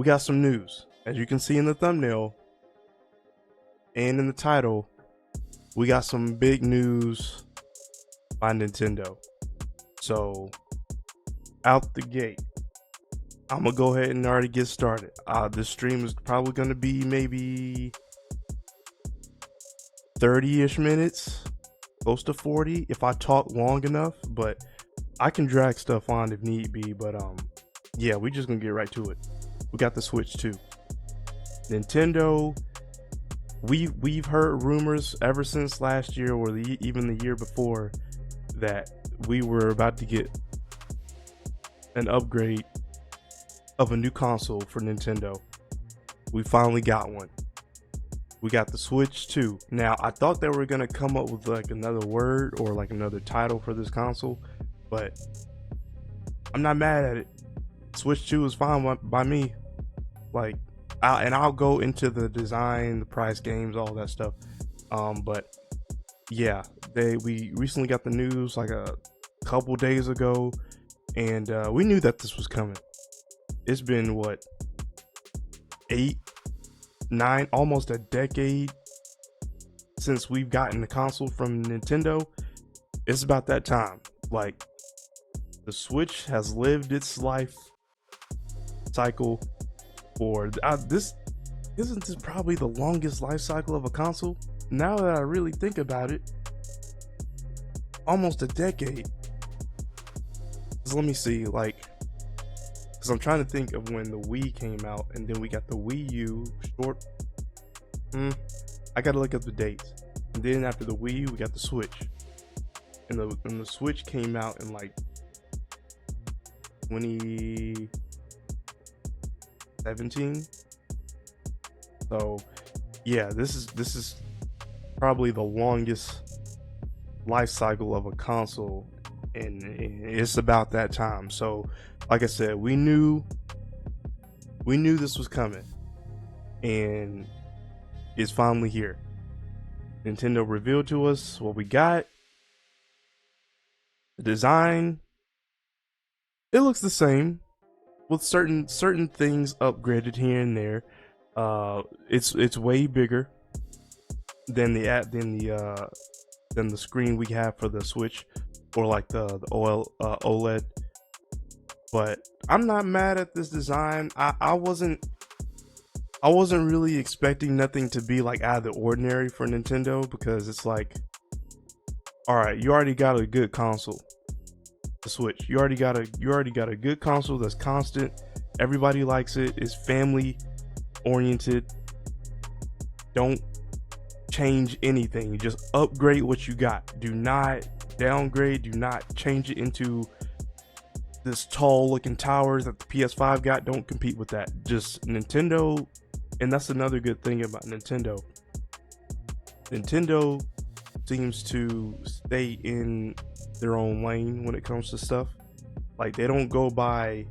we got some news. As you can see in the thumbnail and in the title, we got some big news by Nintendo. So, out the gate, I'm gonna go ahead and already get started. This stream is probably gonna be maybe 30-ish minutes, close to 40 if I talk long enough, but I can drag stuff on if need be. But yeah, we just gonna get right to it. We got the Switch 2. Nintendo, we've heard rumors ever since last year or even the year before that we were about to get an upgrade of a new console for Nintendo. We finally got one. We got the Switch 2. Now, I thought they were gonna come up with like another word or like another title for this console, but I'm not mad at it. Switch 2 is fine by me. Like, I'll go into the design, the price, games, all that stuff. But yeah, we recently got the news like a couple days ago, and we knew that this was coming. It's been what, 8, 9, almost a decade since we've gotten the console from Nintendo. It's about that time. Like, the Switch has lived its life cycle for this probably the longest life cycle of a console. Now that I really think about it, almost a decade. So let me see, like, because I'm trying to think of when the Wii came out, and then we got the Wii U short. I gotta look up the dates. And then after the Wii U, we got the Switch, and the Switch came out in like 2017. So yeah, this is probably the longest life cycle of a console, and it's about that time. So like I said, we knew this was coming, and it's finally here. Nintendo revealed to us what we got. The design, it looks the same, with certain things upgraded here and there. It's way bigger than the screen we have for the Switch, or like the OLED. But I'm not mad at this design. I wasn't really expecting nothing to be like out of the ordinary for Nintendo, because it's like, all right, you already got a good console, the Switch. You already got a good console that's constant. Everybody likes it. It's family oriented. Don't change anything. You just upgrade what you got. Do not downgrade. Do not change it into this tall looking towers that the PS5 got. Don't compete with that. Just Nintendo. And that's another good thing about Nintendo. Nintendo seems to stay in their own lane when it comes to stuff. Like, they don't go by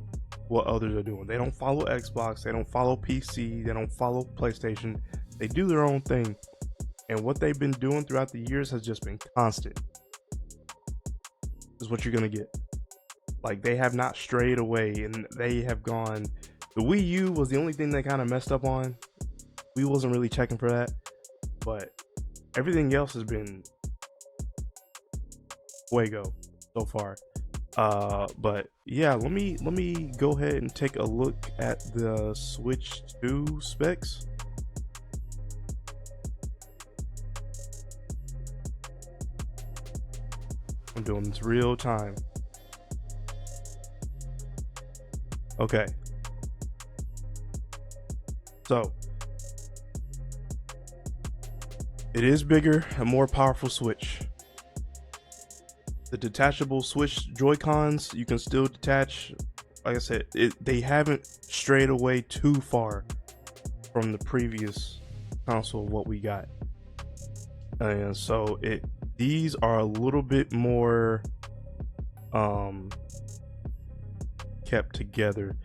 what others are doing. They don't follow Xbox. They don't follow PC. They don't follow PlayStation. They do their own thing. And what they've been doing throughout the years has just been constant. Is what you're going to get. Like, they have not strayed away, and they have gone. The Wii U was the only thing they kind of messed up on. We wasn't really checking for that, but everything else has been fuego so far. But yeah, let me go ahead and take a look at the Switch 2 specs. I'm doing this real time. Okay. So, it is bigger, a more powerful Switch. The detachable Switch Joy-Cons, you can still detach. Like I said, they haven't strayed away too far from the previous console, what we got. And so these are a little bit more kept together.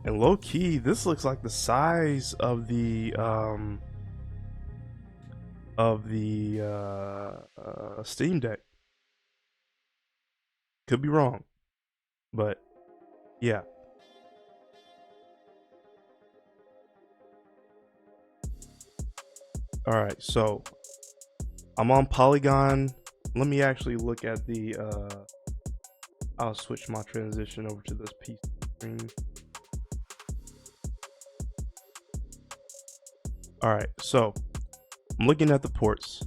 And low key, this looks like the size of the Steam Deck. Could be wrong, but yeah. All right, so I'm on Polygon. Let me actually look at the I'll switch my transition over to this PC screen. All right, so I'm looking at the ports.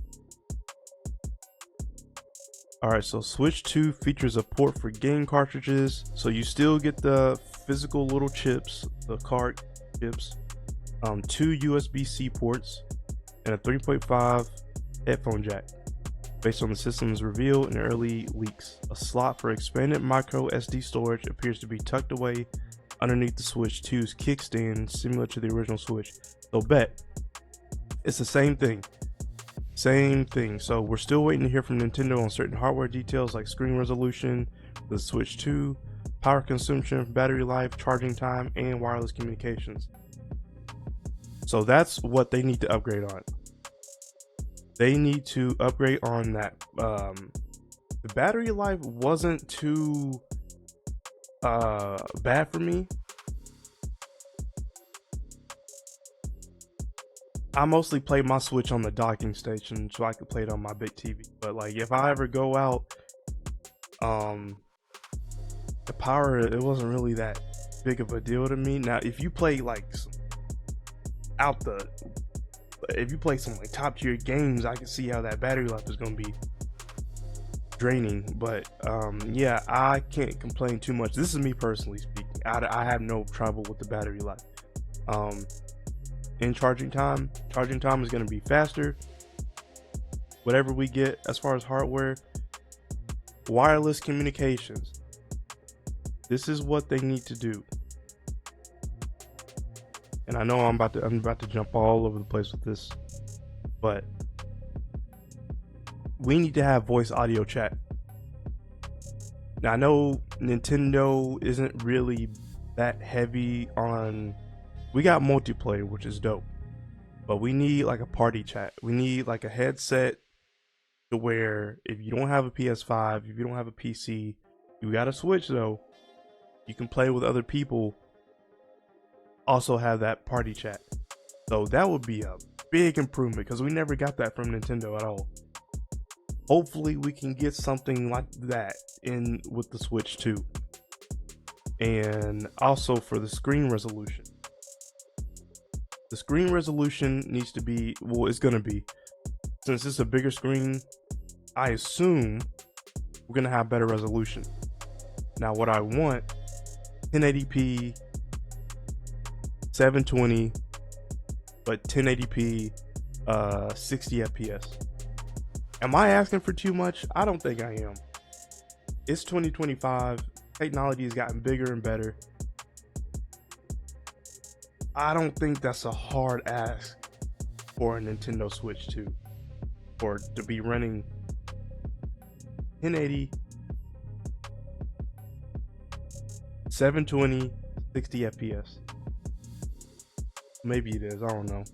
All right, so Switch 2 features a port for game cartridges, so you still get the physical little chips, the card chips, 2 USB-C ports, and a 3.5 headphone jack. Based on the system's reveal in early leaks, a slot for expanded micro SD storage appears to be tucked away underneath the Switch 2's kickstand, similar to the original Switch. So bet it's the same thing. So we're still waiting to hear from Nintendo on certain hardware details like screen resolution, the Switch 2, power consumption, battery life, charging time, and wireless communications. So that's what they need to upgrade on. They need to upgrade on that. The battery life wasn't too bad for me. I mostly play my Switch on the docking station so I could play it on my big TV. But like if I ever go out, the power, it wasn't really that big of a deal to me. Now if you play like if you play some like top tier games, I can see how that battery life is going to be draining. But yeah, I can't complain too much. This is me personally speaking. I have no trouble with the battery life. In charging time is going to be faster. Whatever we get as far as hardware, wireless communications, this is what they need to do. And I know I'm about to jump all over the place with this, but we need to have voice audio chat. Now I know Nintendo isn't really that heavy on, we got multiplayer, which is dope, but we need like a party chat. We need like a headset to where if you don't have a PS5, if you don't have a PC, you got a Switch though, you can play with other people, also have that party chat. So that would be a big improvement because we never got that from Nintendo at all. Hopefully we can get something like that in with the Switch 2. And also for the screen resolution. The screen resolution needs to be, well, it's going to be, since it's a bigger screen, I assume we're going to have better resolution. Now what I want, 1080p, 720, but 1080p, 60 FPS. Am I asking for too much? I don't think I am. It's 2025. Technology has gotten bigger and better. I don't think that's a hard ask for a Nintendo Switch 2, or to be running 1080, 720, 60 FPS. Maybe it is. I don't know.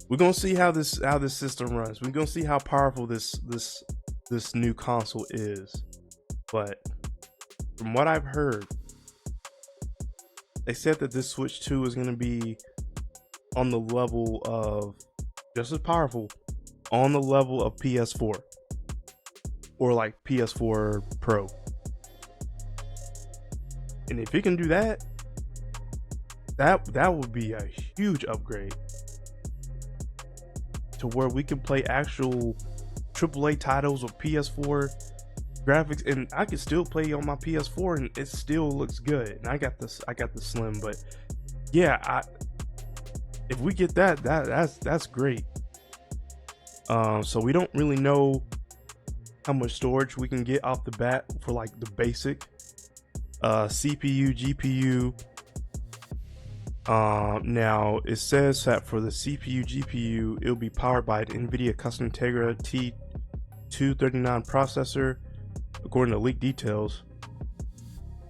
We're gonna see how this system runs. We're gonna see how powerful this new console is. But from what I've heard, they said that this Switch 2 is gonna be on the level of, just as powerful, on the level of PS4 or like PS4 Pro. And if it can do that, that would be a huge upgrade to where we can play actual AAA titles with PS4 graphics, and I can still play on my PS4 and it still looks good. And I got the Slim, but yeah, if we get that's great. So we don't really know how much storage we can get off the bat for like the basic CPU, GPU. Now it says that for the CPU, GPU, it'll be powered by an NVIDIA custom Tegra T239 processor, according to leaked details.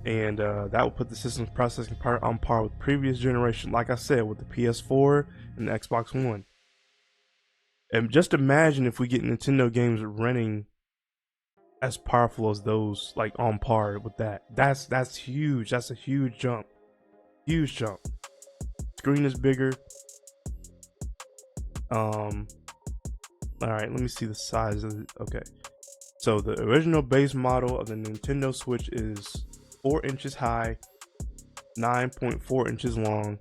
And that will put the system's processing power on par with previous generation, like I said, with the PS4 and the Xbox One. And just imagine if we get Nintendo games running as powerful as those, like on par with that. That's huge. That's a huge jump. Huge jump. Screen is bigger. All right, let me see the size of it. Okay, so the original base model of the Nintendo Switch is 4 inches high, 9.4 inches long.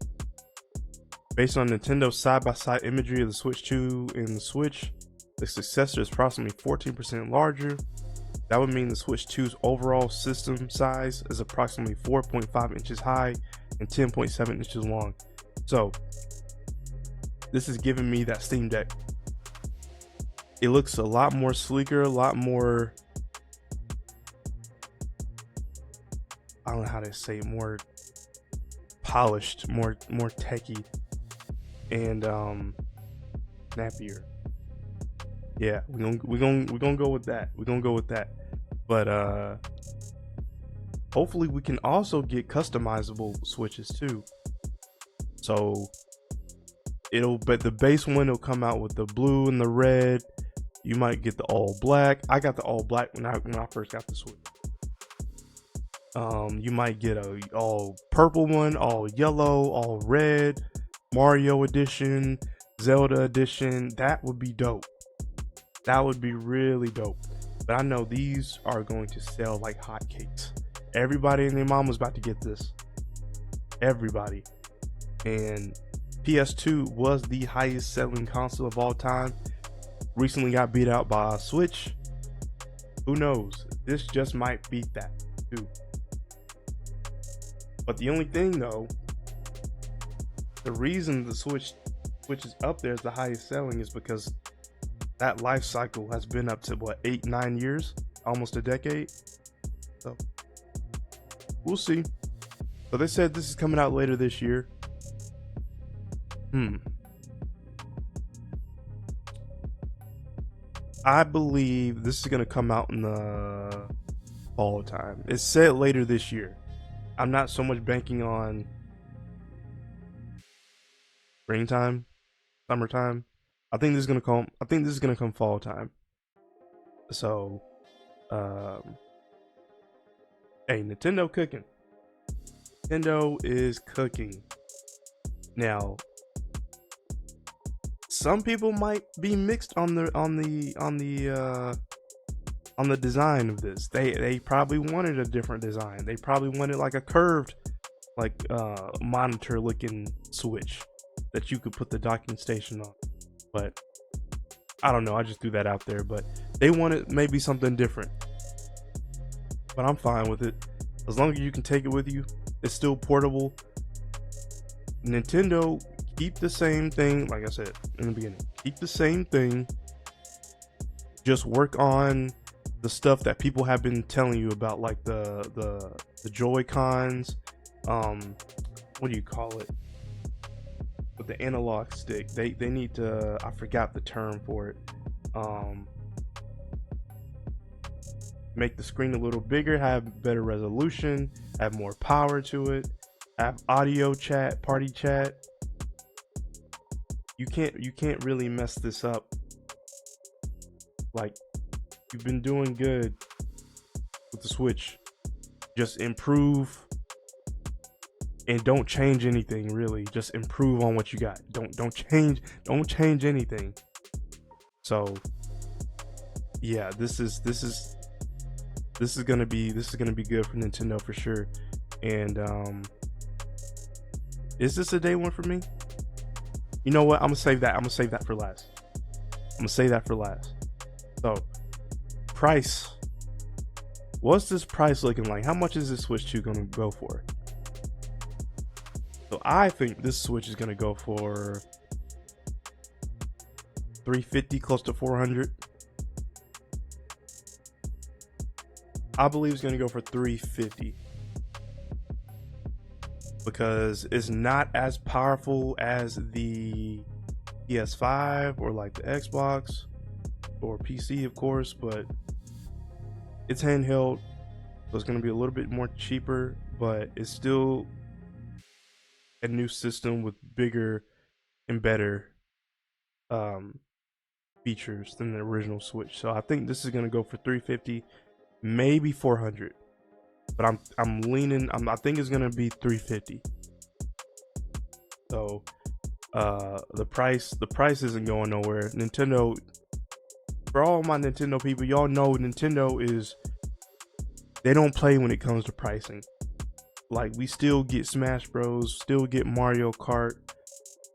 Based on Nintendo's side-by-side imagery of the Switch 2 and the Switch, the successor is approximately 14% larger. That would mean the Switch 2's overall system size is approximately 4.5 inches high and 10.7 inches long. So this is giving me that Steam Deck. It looks a lot more sleeker, a lot more, I don't know how to say it, more polished, more techy, and snappier. Yeah, we're gonna go with that. We're gonna go with that. But hopefully we can also get customizable Switches too. So but the base one will come out with the blue and the red. You might get the all black. I got the all black when I first got the Switch. You might get a all purple one, all yellow, all red, Mario edition, Zelda edition. That would be dope. That would be really dope. But I know these are going to sell like hotcakes. Everybody and their mom was about to get this. Everybody. And PS2 was the highest selling console of all time. Recently got beat out by a Switch. Who knows? This just might beat that too. But the only thing though, the reason the Switch is up there as the highest selling is because that life cycle has been up to what, 8-9 years, almost a decade. So we'll see. So they said this is coming out later this year. I believe this is gonna come out in the fall time. It's said later this year. I'm not so much banking on springtime, summertime. I think this is gonna come fall time. So, hey, Nintendo cooking. Nintendo is cooking. Now, some people might be mixed on the design of this. They probably wanted a different design. They probably wanted like a curved, like monitor looking Switch that you could put the docking station on. But I don't know. I just threw that out there. But they wanted maybe something different. But I'm fine with it. As long as you can take it with you, it's still portable. Nintendo, keep the same thing. Like I said in the beginning, keep the same thing. Just work on the stuff that people have been telling you about, like the Joy-Cons. What do you call it? With the analog stick, they need to, I forgot the term for it. Make the screen a little bigger, have better resolution, have more power to it, have audio chat, party chat. You can't really mess this up. Like, you've been doing good with the Switch. Just improve and don't change anything, really. Just improve on what you got. Don't change anything. So yeah, this is gonna be good for Nintendo for sure. And is this a day one for me? You know what? I'm gonna save that for last. So, price. What's this price looking like? How much is this Switch 2 gonna go for? So I think this Switch is gonna go for $350, close to $400. I believe it's gonna go for $350 because it's not as powerful as the PS5 or like the Xbox or PC, of course, but it's handheld, so it's gonna be a little bit more cheaper, but it's still a new system with bigger and better features than the original Switch. So I think this is gonna go for $350, maybe $400, but I'm leaning. I think it's gonna be $350. So The price isn't going nowhere. Nintendo, for all my Nintendo people, y'all know Nintendo is, they don't play when it comes to pricing. Like, we still get Smash Bros, still get Mario Kart,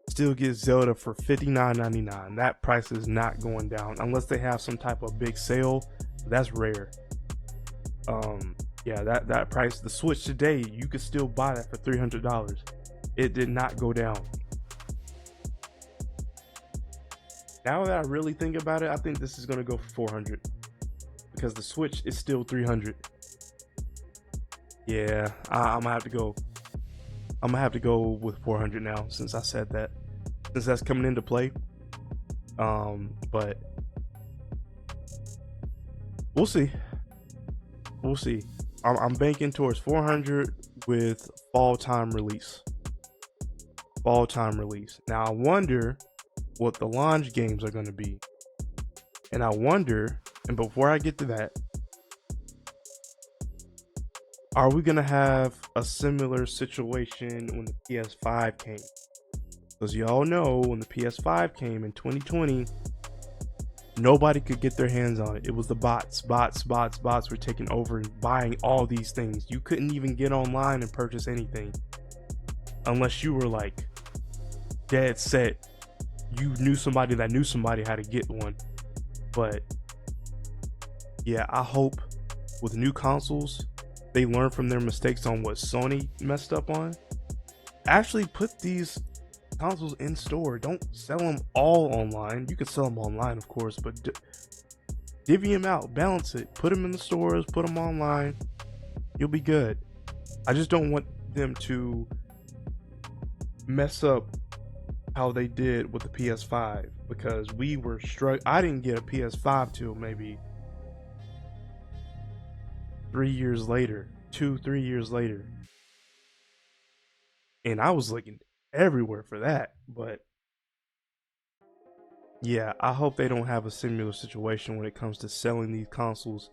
still get Zelda for $59.99. That price is not going down unless they have some type of big sale. That's rare. Yeah, that price, the Switch today, you could still buy that for $300. It did not go down. Now that I really think about it, I think this is gonna go for 400 because the Switch is still 300. Yeah, I'm gonna have to go. I'm gonna have to go with 400 now since I said that. Since that's coming into play. But we'll see. We'll see. I'm banking towards 400 with fall time release. Fall time release. Now I wonder what the launch games are going to be. And I wonder, and before I get to that, are we going to have a similar situation when the PS5 came? Because y'all know when the PS5 came in 2020, nobody could get their hands on it. It was the bots were taking over and buying all these things. You couldn't even get online and purchase anything unless you were like dead set. You knew somebody that knew somebody how to get one. But yeah, I hope with new consoles, they learn from their mistakes on what Sony messed up on. Actually put these consoles in store. Don't sell them all online. You can sell them online, of course, but divvy them out, balance it, put them in the stores, put them online. You'll be good. I just don't want them to mess up how they did with the PS5 because we were struggling. I didn't get a PS5 till maybe 3 years later, 2-3 years later, and I was looking everywhere for that. But yeah, I hope they don't have a similar situation when it comes to selling these consoles.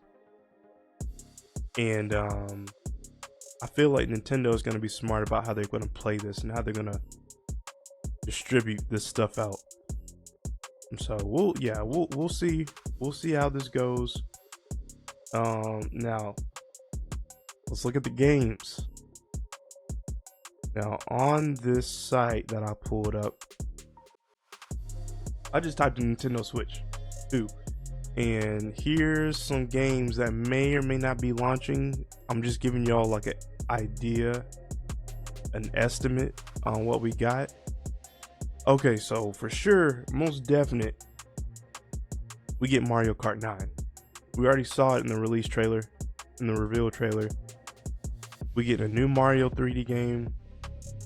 And I feel like Nintendo is going to be smart about how they're going to play this and how they're going to distribute this stuff out. And so we'll see how this goes. Now let's look at the games. Now on this site that I pulled up, I just typed in Nintendo Switch 2, and here's some games that may or may not be launching. I'm just giving y'all like an idea, an estimate on what we got. Okay, so for sure, most definite, we get Mario Kart 9. We already saw it in the release trailer, in the reveal trailer. We get a new Mario 3D game,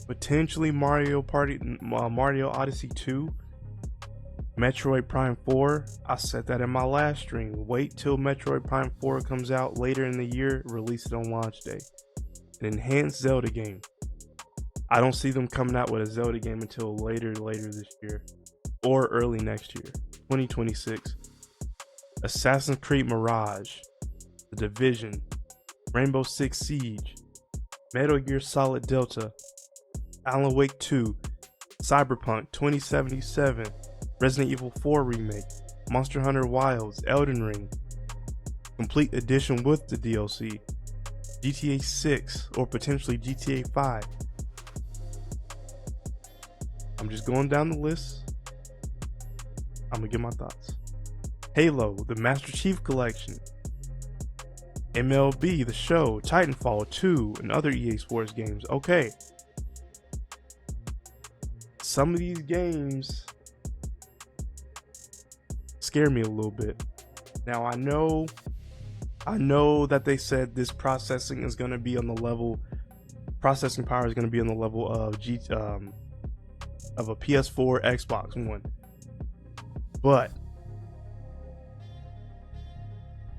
potentially Mario Odyssey 2, Metroid Prime 4. I said that in my last stream. Wait till Metroid Prime 4 comes out later in the year, release it on launch day. An enhanced Zelda game. I don't see them coming out with a Zelda game until later this year or early next year, 2026. Assassin's Creed Mirage, The Division, Rainbow Six Siege, Metal Gear Solid Delta, Alan Wake 2, Cyberpunk 2077, Resident Evil 4 Remake, Monster Hunter Wilds, Elden Ring, Complete Edition with the DLC, GTA 6 or potentially GTA 5. I'm just going down the list. I'm gonna give my thoughts. Halo, the Master Chief Collection, MLB, The Show, Titanfall 2, and other EA Sports games. Okay. Some of these games scare me a little bit. Now I know that they said this processing is going to be on the level, processing power is going to be on the level of of a PS4, Xbox One. But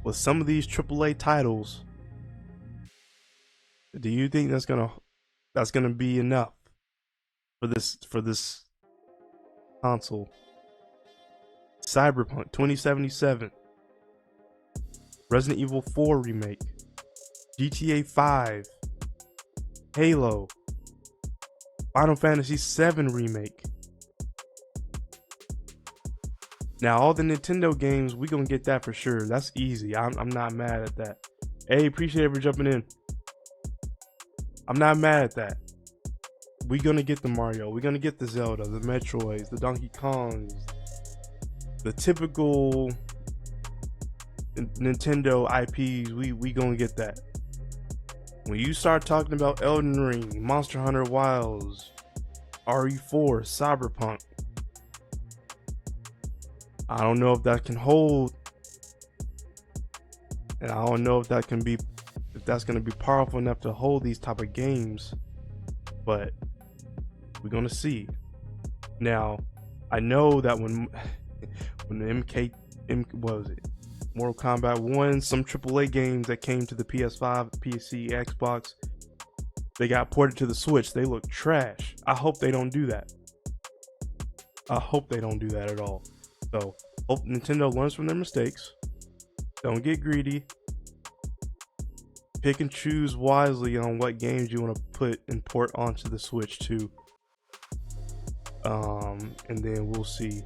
with some of these AAA titles, do you think that's gonna be enough for this console? Cyberpunk 2077, Resident Evil 4 Remake, GTA 5, Halo, Final Fantasy 7 Remake, Now all the Nintendo games, we gonna get that for sure. That's easy. I'm not mad at that. Hey, appreciate it for jumping in. I'm not mad at that. We gonna get the Mario. We gonna get the Zelda, the Metroids, the Donkey Kongs, the typical Nintendo IPs. We gonna get that. When you start talking about Elden Ring, Monster Hunter Wilds, RE4, Cyberpunk, I don't know if that can hold, and I don't know if that can be, if that's going to be powerful enough to hold these type of games, but we're going to see. Now, I know that when what was it? Mortal Kombat 1, some AAA games that came to the PS5, PC, Xbox, they got ported to the Switch. They look trash. I hope they don't do that. I hope they don't do that at all. So, hope Nintendo learns from their mistakes. Don't get greedy. Pick and choose wisely on what games you want to put and port onto the Switch too. And then we'll see.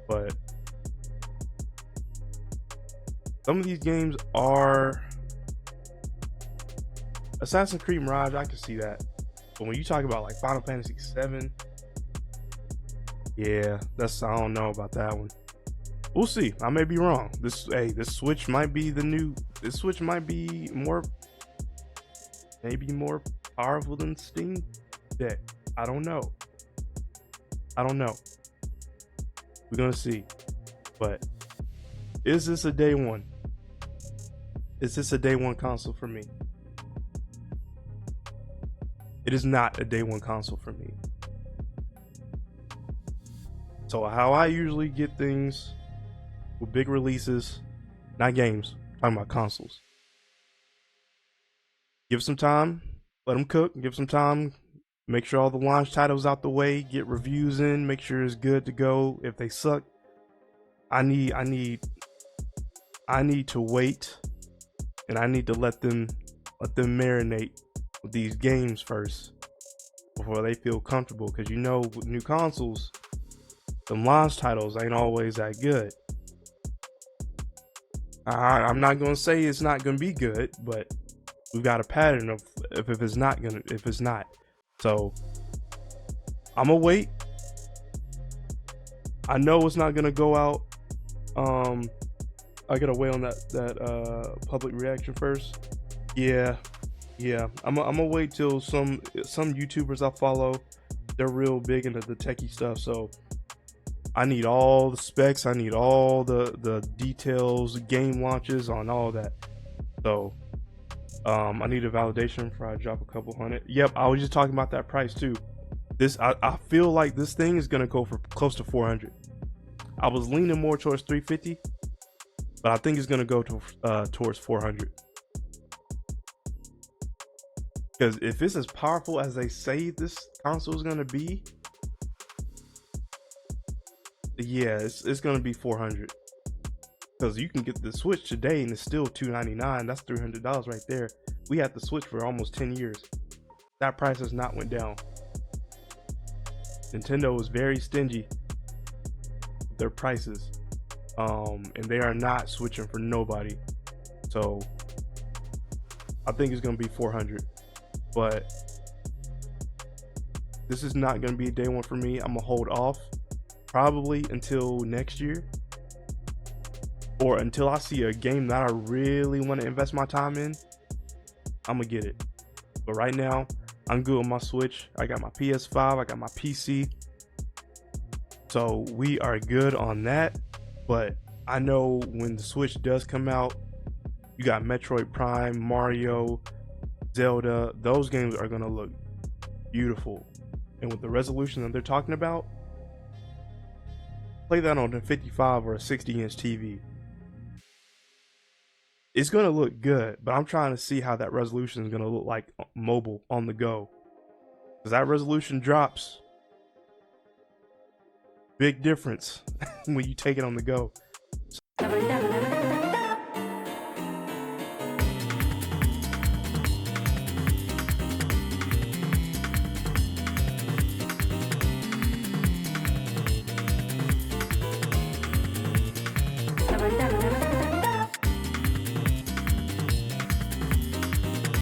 But some of these games are Assassin's Creed Mirage, I can see that. But when you talk about like Final Fantasy VII, yeah, I don't know about that one. We'll see. I may be wrong. This Switch might be this Switch might be maybe more powerful than Steam Deck. I don't know. We're gonna see. But is this a day one? Is this a day one console for me? It is not a day one console for me. So how I usually get things with big releases, not games, I'm talking about consoles. Give some time, let them cook, give some time, make sure all the launch titles out the way, get reviews in, make sure it's good to go. If they suck, I need to wait, and I need to let them marinate with these games first before they feel comfortable, because you know with new consoles, them launch titles ain't always that good. I'm not gonna say it's not gonna be good, but we've got a pattern of if it's not. So I'm gonna wait. I know it's not gonna go out. I gotta wait on that public reaction first. Yeah. I'm gonna wait till some YouTubers I follow, they're real big into the techie stuff, so I need all the specs, I need all the details, game launches on all that. So I need a validation before I drop a couple hundred. Yep, I was just talking about that price too. I feel like this thing is gonna go for close to 400. I was leaning more towards 350, but I think it's gonna go to towards 400. Because if it's as powerful as they say this console is gonna be, yeah, it's gonna be 400. Because you can get the Switch today and it's still $299. That's $300 right there. We had the Switch for almost 10 years. That price has not went down. Nintendo is very stingy with their prices, and they are not switching for nobody. So I think it's gonna be 400. But this is not gonna be a day one for me. I'm gonna hold off probably until next year, or until I see a game that I really want to invest my time in. I'm gonna get it. But right now, I'm good with my Switch. I got my PS5, I got my PC, so we are good on that. But I know when the Switch does come out, you got Metroid Prime, Mario, Zelda. Those games are gonna look beautiful, and with the resolution that they're talking about, play that on a 55 or a 60-inch TV. It's gonna look good, but I'm trying to see how that resolution is gonna look like mobile on the go. Because that resolution drops, big difference when you take it on the go.